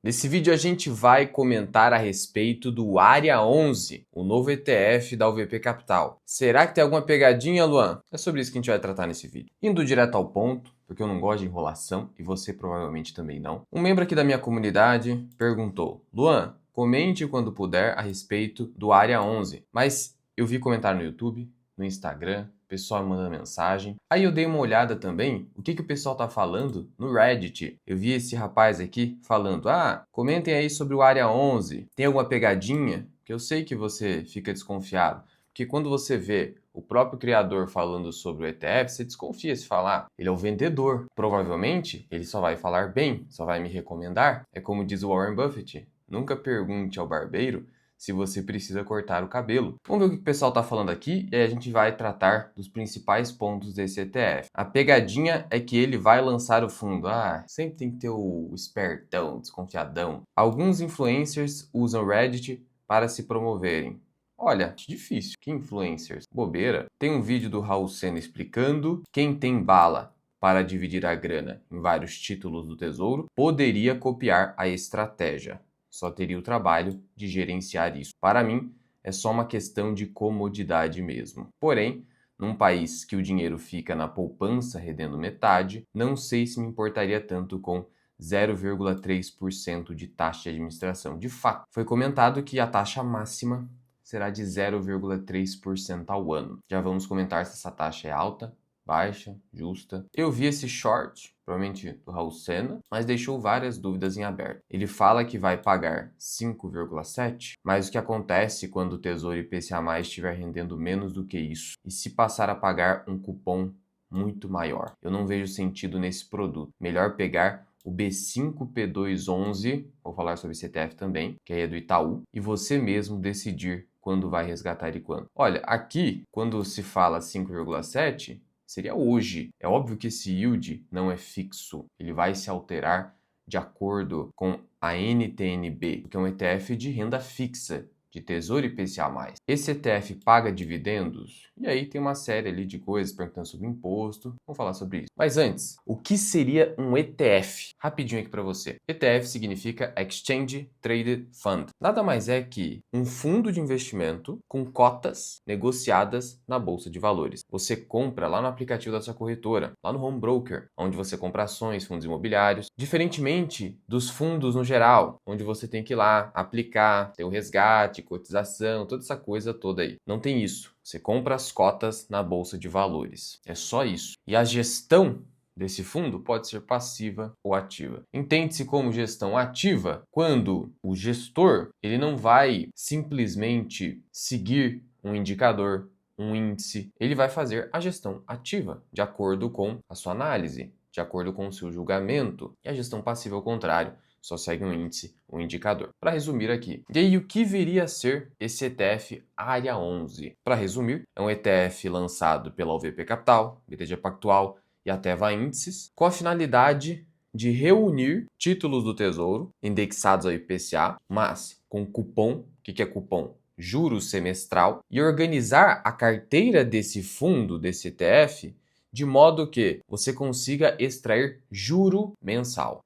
Nesse vídeo a gente vai comentar a respeito do Área 11, o novo ETF da UVP Capital. Será que tem alguma pegadinha, Luan? É sobre isso que a gente vai tratar nesse vídeo. Indo direto ao ponto, porque eu não gosto de enrolação e você provavelmente também não. Um membro aqui da minha comunidade perguntou: Luan, comente quando puder a respeito do Área 11. Mas eu vi comentário no YouTube, no Instagram, o pessoal me manda mensagem. Aí eu dei uma olhada também, o que o pessoal tá falando no Reddit. Eu vi esse rapaz aqui falando: comentem aí sobre o Área 11. Tem alguma pegadinha? Que eu sei que você fica desconfiado. Porque quando você vê o próprio criador falando sobre o ETF, você desconfia se falar. Ele é o vendedor. Provavelmente, ele só vai falar bem, só vai me recomendar. É como diz o Warren Buffett: nunca pergunte ao barbeiro se você precisa cortar o cabelo. Vamos ver o que o pessoal está falando aqui e aí a gente vai tratar dos principais pontos desse ETF. A pegadinha é que ele vai lançar o fundo. Sempre tem que ter o espertão, desconfiadão. Alguns influencers usam Reddit para se promoverem. Olha, difícil. Que influencers? Bobeira. Tem um vídeo do Raul Sena explicando: quem tem bala para dividir a grana em vários títulos do Tesouro poderia copiar a estratégia. Só teria o trabalho de gerenciar isso. Para mim, é só uma questão de comodidade mesmo. Porém, num país que o dinheiro fica na poupança rendendo metade, não sei se me importaria tanto com 0,3% de taxa de administração. De fato, foi comentado que a taxa máxima será de 0,3% ao ano. Já vamos comentar se essa taxa é alta, baixa, justa. Eu vi esse short, provavelmente do Raul Sena, mas deixou várias dúvidas em aberto. Ele fala que vai pagar 5,7, mas o que acontece quando o Tesouro IPCA+ estiver rendendo menos do que isso? E se passar a pagar um cupom muito maior? Eu não vejo sentido nesse produto. Melhor pegar o B5P211, vou falar sobre esse ETF também, que aí é do Itaú, e você mesmo decidir quando vai resgatar e quando. Olha, aqui, quando se fala 5,7, seria hoje. É óbvio que esse yield não é fixo, ele vai se alterar de acordo com a NTN-B, que é um ETF de renda fixa, de Tesouro IPCA+. Esse ETF paga dividendos? E aí tem uma série ali de coisas perguntando sobre imposto. Vamos falar sobre isso. Mas antes, o que seria um ETF? Rapidinho aqui para você. ETF significa Exchange Traded Fund. Nada mais é que um fundo de investimento com cotas negociadas na bolsa de valores. Você compra lá no aplicativo da sua corretora, lá no home broker, onde você compra ações, fundos imobiliários, diferentemente dos fundos no geral, onde você tem que ir lá aplicar, ter o resgate, cotização, toda essa coisa toda aí. Não tem isso. Você compra as cotas na bolsa de valores. É só isso. E a gestão desse fundo pode ser passiva ou ativa. Entende-se como gestão ativa quando o gestor ele não vai simplesmente seguir um indicador, um índice, ele vai fazer a gestão ativa, de acordo com a sua análise, de acordo com o seu julgamento. E a gestão passiva, ao contrário, só segue um índice, um indicador. Para resumir aqui, e aí o que viria a ser esse ETF Área 11? Para resumir, é um ETF lançado pela UVP Capital, BTG Pactual e a Teva Índices, com a finalidade de reunir títulos do Tesouro indexados ao IPCA, mas com cupom. O que é cupom? Juros semestral, e organizar a carteira desse fundo, desse ETF, de modo que você consiga extrair juro mensal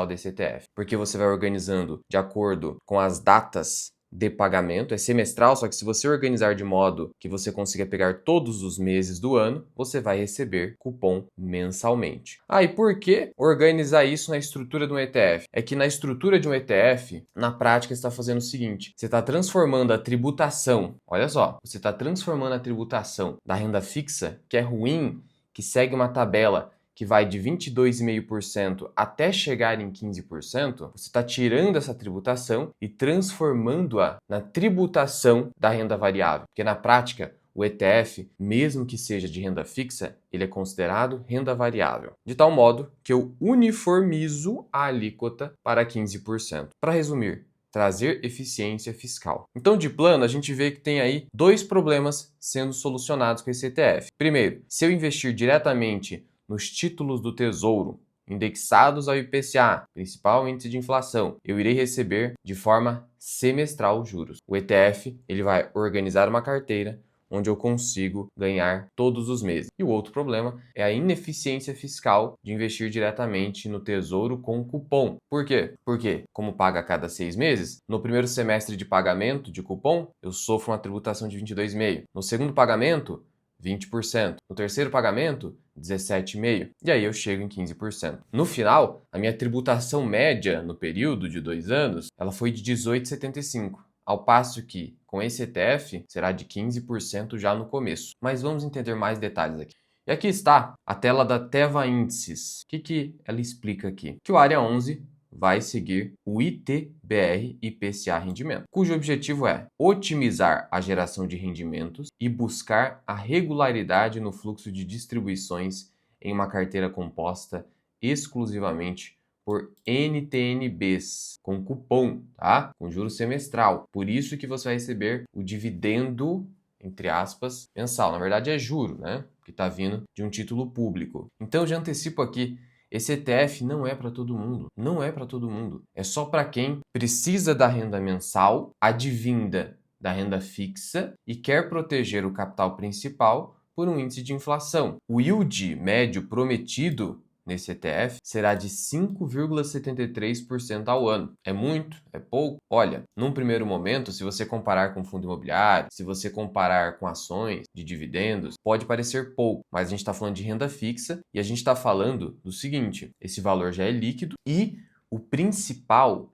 desse ETF, porque você vai organizando de acordo com as datas de pagamento, é semestral, só que se você organizar de modo que você consiga pegar todos os meses do ano, você vai receber cupom mensalmente. E por que organizar isso na estrutura de um ETF? É que na estrutura de um ETF, na prática, você está fazendo o seguinte: você está transformando a tributação, olha só, você está transformando a tributação da renda fixa, que é ruim, que segue uma tabela que vai de 22,5% até chegar em 15%, você está tirando essa tributação e transformando-a na tributação da renda variável. Porque na prática, o ETF, mesmo que seja de renda fixa, ele é considerado renda variável. De tal modo que eu uniformizo a alíquota para 15%. Para resumir, trazer eficiência fiscal. Então, de plano, a gente vê que tem aí dois problemas sendo solucionados com esse ETF. Primeiro, se eu investir diretamente nos títulos do Tesouro, indexados ao IPCA, principal índice de inflação, eu irei receber de forma semestral os juros. O ETF ele vai organizar uma carteira, onde eu consigo ganhar todos os meses. E o outro problema é a ineficiência fiscal de investir diretamente no Tesouro com cupom. Por quê? Porque, como paga a cada 6 meses, no primeiro semestre de pagamento de cupom, eu sofro uma tributação de 22,5%. No segundo pagamento, 20%. No terceiro pagamento, 17,5%. E aí eu chego em 15%. No final, a minha tributação média no período de 2 anos, ela foi de 18,75%. Ao passo que, com esse ETF, será de 15% já no começo. Mas vamos entender mais detalhes aqui. E aqui está a tela da Teva Índices. O que ela explica aqui? Que o Área 11 vai seguir o ITBR IPCA Rendimento, cujo objetivo é otimizar a geração de rendimentos e buscar a regularidade no fluxo de distribuições em uma carteira composta exclusivamente por NTNBs, com cupom, tá? Com juros semestral. Por isso que você vai receber o dividendo, entre aspas, mensal. Na verdade é juro, né? Que está vindo de um título público. Então eu já antecipo aqui, esse ETF não é para todo mundo. Não é para todo mundo. É só para quem precisa da renda mensal, advinda da renda fixa e quer proteger o capital principal por um índice de inflação. O yield médio prometido nesse ETF será de 5,73% ao ano. É muito? É pouco? Olha, num primeiro momento, se você comparar com fundo imobiliário, se você comparar com ações de dividendos, pode parecer pouco, mas a gente está falando de renda fixa e a gente está falando do seguinte: esse valor já é líquido e o capital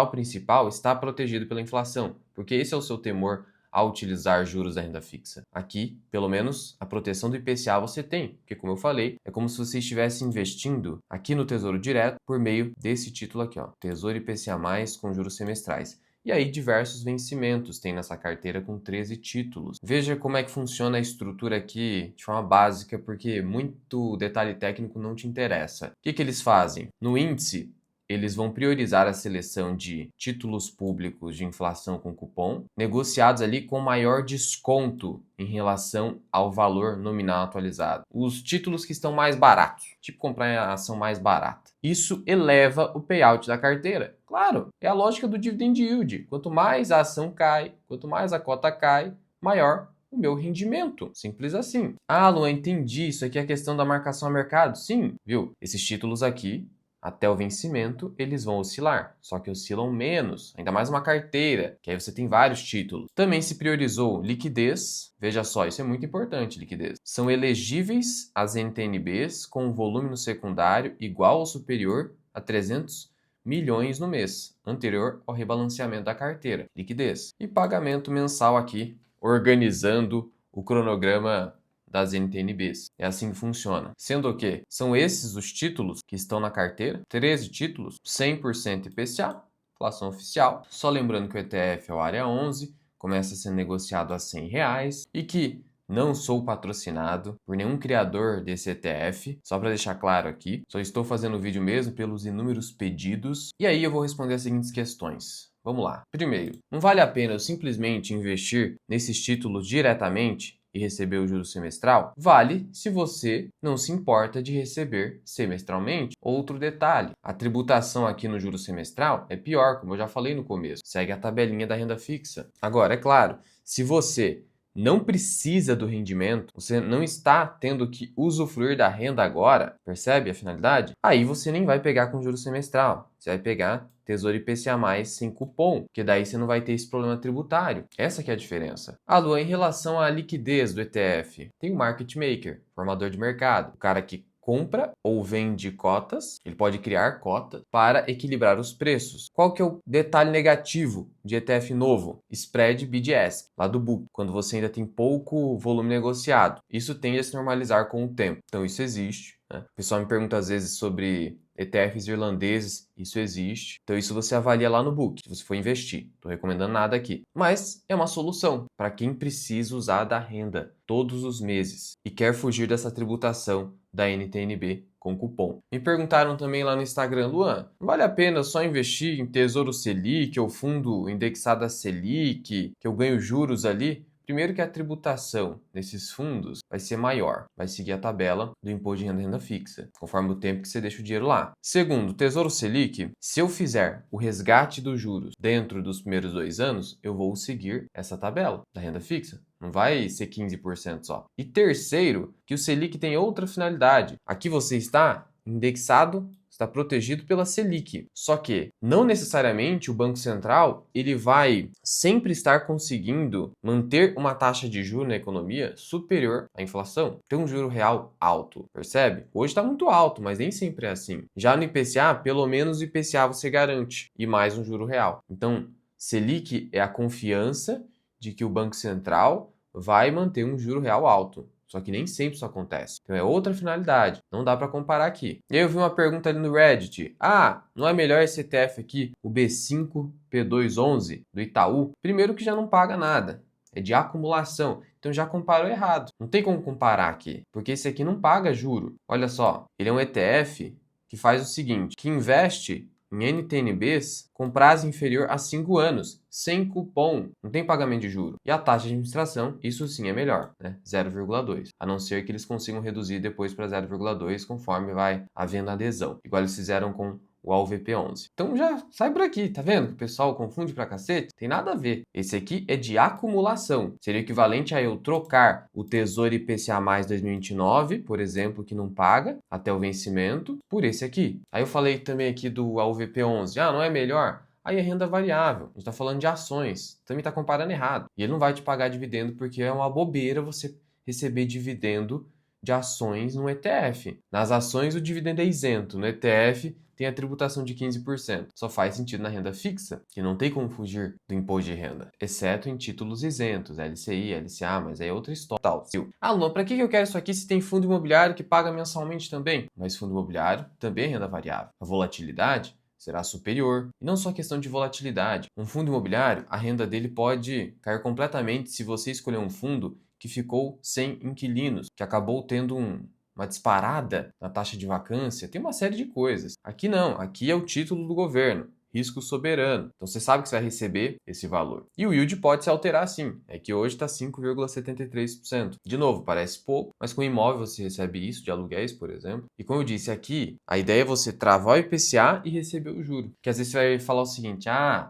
principal está protegido pela inflação, porque esse é o seu temor ao utilizar juros da renda fixa. Aqui, pelo menos, a proteção do IPCA você tem, porque como eu falei, é como se você estivesse investindo aqui no Tesouro Direto por meio desse título aqui, ó, Tesouro IPCA+, com juros semestrais. E aí diversos vencimentos tem nessa carteira com 13 títulos. Veja como é que funciona a estrutura aqui de forma básica, porque muito detalhe técnico não te interessa. O que eles fazem? No índice, eles vão priorizar a seleção de títulos públicos de inflação com cupom, negociados ali com maior desconto em relação ao valor nominal atualizado. Os títulos que estão mais baratos, tipo comprar a ação mais barata. Isso eleva o payout da carteira. Claro, é a lógica do dividend yield. Quanto mais a ação cai, quanto mais a cota cai, maior o meu rendimento. Simples assim. Ah, Luan, entendi. Isso aqui é a questão da marcação a mercado. Sim, viu? Esses títulos aqui, até o vencimento, eles vão oscilar, só que oscilam menos, ainda mais uma carteira, que aí você tem vários títulos. Também se priorizou liquidez, veja só, isso é muito importante, liquidez. São elegíveis as NTNBs com um volume no secundário igual ou superior a 300 milhões no mês, anterior ao rebalanceamento da carteira, liquidez. E pagamento mensal aqui, organizando o cronograma das NTNBs. É assim que funciona. Sendo o que são esses os títulos que estão na carteira, 13 títulos, 100% IPCA, inflação oficial. Só lembrando que o ETF é o Área 11, começa a ser negociado a R$100 e que não sou patrocinado por nenhum criador desse ETF, só para deixar claro aqui. Só estou fazendo o vídeo mesmo pelos inúmeros pedidos. E aí eu vou responder as seguintes questões. Vamos lá. Primeiro, não vale a pena eu simplesmente investir nesses títulos diretamente e receber o juro semestral? Vale se você não se importa de receber semestralmente. Outro detalhe, a tributação aqui no juro semestral é pior, como eu já falei no começo, segue a tabelinha da renda fixa. Agora, é claro, se você não precisa do rendimento, você não está tendo que usufruir da renda agora, percebe a finalidade? Aí você nem vai pegar com juros semestral, você vai pegar Tesouro IPCA+, sem cupom, que daí você não vai ter esse problema tributário. Essa que é a diferença. Ah, Luan, em relação à liquidez do ETF, tem o market maker, formador de mercado, o cara que compra ou vende cotas, ele pode criar cotas para equilibrar os preços. Qual que é o detalhe negativo de ETF novo? Spread bid-ask, lá do book, quando você ainda tem pouco volume negociado. Isso tende a se normalizar com o tempo. Então isso existe, né? O pessoal me pergunta às vezes sobre ETFs irlandeses, isso existe. Então isso você avalia lá no book, se você for investir. Estou recomendando nada aqui. Mas é uma solução para quem precisa usar da renda todos os meses e quer fugir dessa tributação da NTNB com cupom. Me perguntaram também lá no Instagram, Luan, vale a pena só investir em Tesouro Selic ou fundo indexado a Selic, que eu ganho juros ali? Primeiro que a tributação desses fundos vai ser maior, vai seguir a tabela do imposto de renda fixa, conforme o tempo que você deixa o dinheiro lá. Segundo, Tesouro Selic, se eu fizer o resgate dos juros dentro dos primeiros 2 anos, eu vou seguir essa tabela da renda fixa. Não vai ser 15% só. E terceiro, que o Selic tem outra finalidade. Aqui você está indexado, está protegido pela Selic. Só que não necessariamente o Banco Central ele vai sempre estar conseguindo manter uma taxa de juros na economia superior à inflação. Ter um juro real alto, percebe? Hoje está muito alto, mas nem sempre é assim. Já no IPCA, pelo menos o IPCA você garante e mais um juro real. Então, Selic é a confiança de que o Banco Central vai manter um juro real alto. Só que nem sempre isso acontece. Então é outra finalidade. Não dá para comparar aqui. E aí eu vi uma pergunta ali no Reddit. Não é melhor esse ETF aqui, o B5P211 do Itaú? Primeiro que já não paga nada. É de acumulação. Então já comparou errado. Não tem como comparar aqui. Porque esse aqui não paga juro. Olha só. Ele é um ETF que faz o seguinte. Que investe em NTNBs com prazo inferior a 5 anos, sem cupom, não tem pagamento de juro. E a taxa de administração, isso sim é melhor, né? 0,2. A não ser que eles consigam reduzir depois para 0,2 conforme vai havendo adesão. Igual eles fizeram com o AUVP11. Então já sai por aqui, tá vendo? Que o pessoal confunde pra cacete. Tem nada a ver. Esse aqui é de acumulação. Seria equivalente a eu trocar o Tesouro IPCA mais 2029, por exemplo, que não paga até o vencimento, por esse aqui. Aí eu falei também aqui do AUVP11. Não é melhor? Aí é renda variável. A gente está falando de ações. Também está comparando errado. E ele não vai te pagar dividendo porque é uma bobeira você receber dividendo de ações no ETF. Nas ações o dividendo é isento. No ETF tem a tributação de 15%. Só faz sentido na renda fixa, que não tem como fugir do imposto de renda, exceto em títulos isentos, LCI, LCA, mas aí é outra história. Luan, para que eu quero isso aqui se tem fundo imobiliário que paga mensalmente também? Mas fundo imobiliário também é renda variável. A volatilidade será superior. E não só questão de volatilidade. Um fundo imobiliário, a renda dele pode cair completamente se você escolher um fundo que ficou sem inquilinos, que acabou tendo uma disparada na taxa de vacância, tem uma série de coisas. Aqui não, aqui é o título do governo. Risco soberano. Então você sabe que você vai receber esse valor. E o yield pode se alterar sim. É que hoje está 5,73%. De novo, parece pouco, mas com imóvel você recebe isso, de aluguéis, por exemplo. E como eu disse aqui, a ideia é você travar o IPCA e receber o juro. Que às vezes você vai falar o seguinte,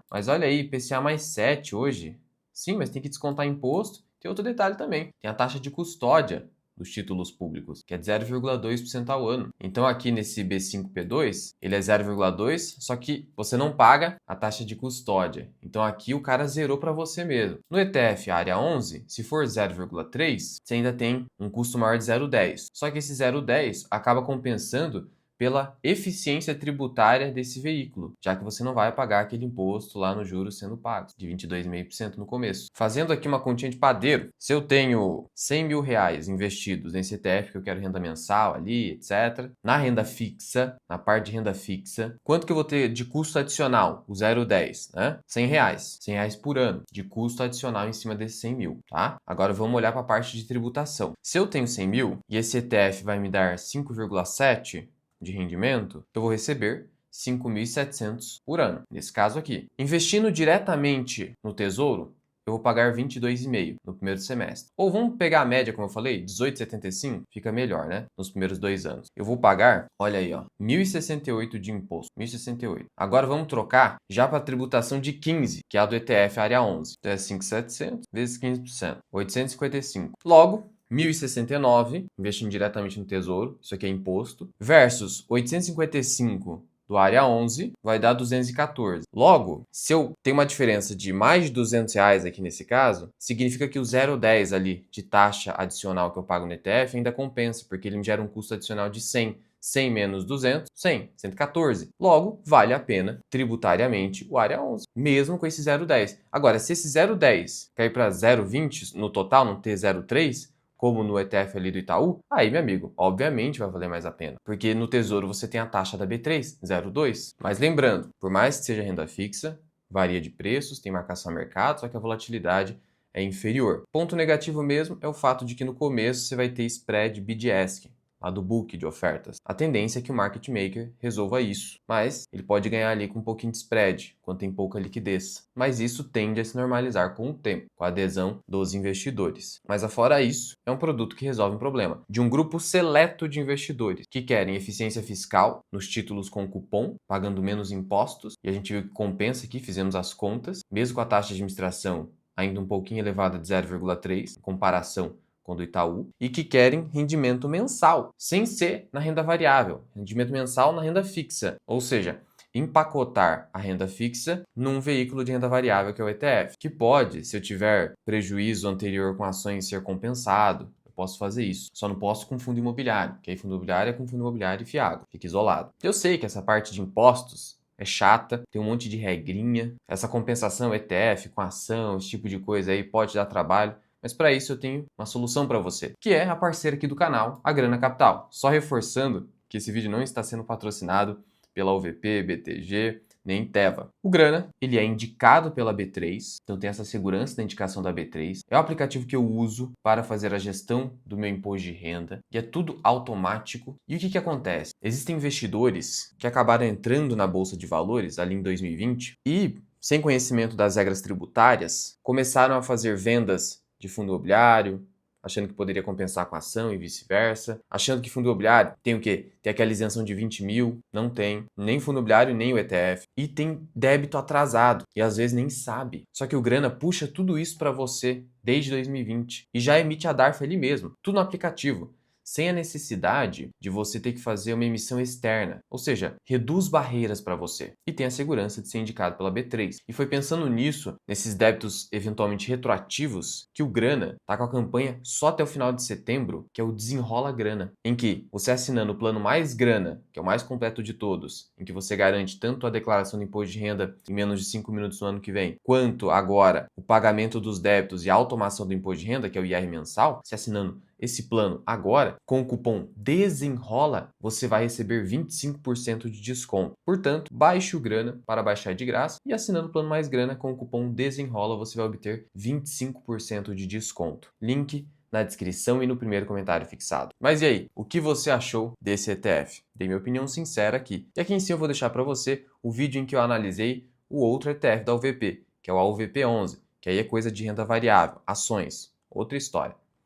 mas olha aí, IPCA mais 7 hoje. Sim, mas tem que descontar imposto. Tem outro detalhe também. Tem a taxa de custódia dos títulos públicos, que é de 0,2% ao ano. Então aqui nesse B5P2, ele é 0,2, só que você não paga a taxa de custódia. Então aqui o cara zerou para você mesmo. No ETF área 11, se for 0,3, você ainda tem um custo maior de 0,10. Só que esse 0,10 acaba compensando pela eficiência tributária desse veículo, já que você não vai pagar aquele imposto lá no juros sendo pago, de 22,5% no começo. Fazendo aqui uma continha de padeiro, se eu tenho 100 mil reais investidos nesse ETF que eu quero renda mensal ali, etc., na renda fixa, na parte de renda fixa, quanto que eu vou ter de custo adicional? O 0,10, né? 100 reais. 100 reais por ano de custo adicional em cima desses 100 mil, tá? Agora vamos olhar para a parte de tributação. Se eu tenho 100 mil e esse ETF vai me dar 5,7 de rendimento, eu vou receber 5.700 por ano, nesse caso aqui. Investindo diretamente no Tesouro, eu vou pagar 22,5 no primeiro semestre. Ou vamos pegar a média, como eu falei, 18,75, fica melhor, né? Nos primeiros 2 anos. Eu vou pagar, olha aí, ó, 1.068 de imposto, 1.068. Agora vamos trocar já para a tributação de 15, que é a do ETF área 11. Então é 5.700 vezes 15%, 855. Logo, 1.069, investindo diretamente no Tesouro, isso aqui é imposto, versus 855 do área 11, vai dar 214. Logo, se eu tenho uma diferença de mais de 200 reais aqui nesse caso, significa que o 0,10 ali de taxa adicional que eu pago no ETF ainda compensa, porque ele me gera um custo adicional de 100. 100 menos 200, 100, 114. Logo, vale a pena tributariamente o área 11, mesmo com esse 0,10. Agora, se esse 0,10 cair para 0,20 no total, não ter 0,3, como no ETF ali do Itaú, aí, meu amigo, obviamente vai valer mais a pena. Porque no Tesouro você tem a taxa da B3, 0,2. Mas lembrando, por mais que seja renda fixa, varia de preços, tem marcação a mercado, só que a volatilidade é inferior. Ponto negativo mesmo é o fato de que no começo você vai ter spread bid-ask, lá do book de ofertas. A tendência é que o market maker resolva isso, mas ele pode ganhar ali com um pouquinho de spread, quando tem pouca liquidez. Mas isso tende a se normalizar com o tempo, com a adesão dos investidores. Mas afora isso, é um produto que resolve um problema de um grupo seleto de investidores que querem eficiência fiscal nos títulos com cupom, pagando menos impostos, e a gente viu que compensa aqui, fizemos as contas, mesmo com a taxa de administração ainda um pouquinho elevada de 0,3 em comparação com o do Itaú, e que querem rendimento mensal, sem ser na renda variável, rendimento mensal na renda fixa, ou seja, empacotar a renda fixa num veículo de renda variável que é o ETF, que pode, se eu tiver prejuízo anterior com ações, ser compensado. Eu posso fazer isso. Só não posso com fundo imobiliário, que aí fundo imobiliário é com fundo imobiliário e Fiago, fica isolado. Eu sei que essa parte de impostos é chata, tem um monte de regrinha. Essa compensação ETF com ação, esse tipo de coisa aí pode dar trabalho. Mas para isso eu tenho uma solução para você, que é a parceira aqui do canal, a Grana Capital. Só reforçando que esse vídeo não está sendo patrocinado pela UVP, BTG, nem Teva. O Grana, ele é indicado pela B3, então tem essa segurança da indicação da B3. É o aplicativo que eu uso para fazer a gestão do meu imposto de renda e é tudo automático. E o que acontece? Existem investidores que acabaram entrando na Bolsa de Valores ali em 2020 e, sem conhecimento das regras tributárias, começaram a fazer vendas de fundo imobiliário, achando que poderia compensar com ação e vice-versa, achando que fundo imobiliário tem o quê? Tem aquela isenção de 20 mil, não tem, nem fundo imobiliário nem o ETF, e tem débito atrasado, e às vezes nem sabe. Só que o Grana puxa tudo isso para você desde 2020 e já emite a DARF ali mesmo, tudo no aplicativo, sem a necessidade de você ter que fazer uma emissão externa, ou seja, reduz barreiras para você e tem a segurança de ser indicado pela B3. E foi pensando nisso, nesses débitos eventualmente retroativos, que o Grana está com a campanha só até o final de setembro, que é o Desenrola Grana, em que você assinando o plano Mais Grana, que é o mais completo de todos, em que você garante tanto a declaração de imposto de renda em menos de 5 minutos no ano que vem, quanto agora o pagamento dos débitos e a automação do imposto de renda, que é o IR mensal, se assinando esse plano agora, com o cupom DESENROLA, você vai receber 25% de desconto. Portanto, baixe o Grana para baixar de graça e assinando o plano Mais Grana com o cupom DESENROLA você vai obter 25% de desconto. Link na descrição e no primeiro comentário fixado. Mas e aí, o que você achou desse ETF? Dei minha opinião sincera aqui. E aqui em cima eu vou deixar para você o vídeo em que eu analisei o outro ETF da UVP, que é o AUVP11, que aí é coisa de renda variável, ações, outra história.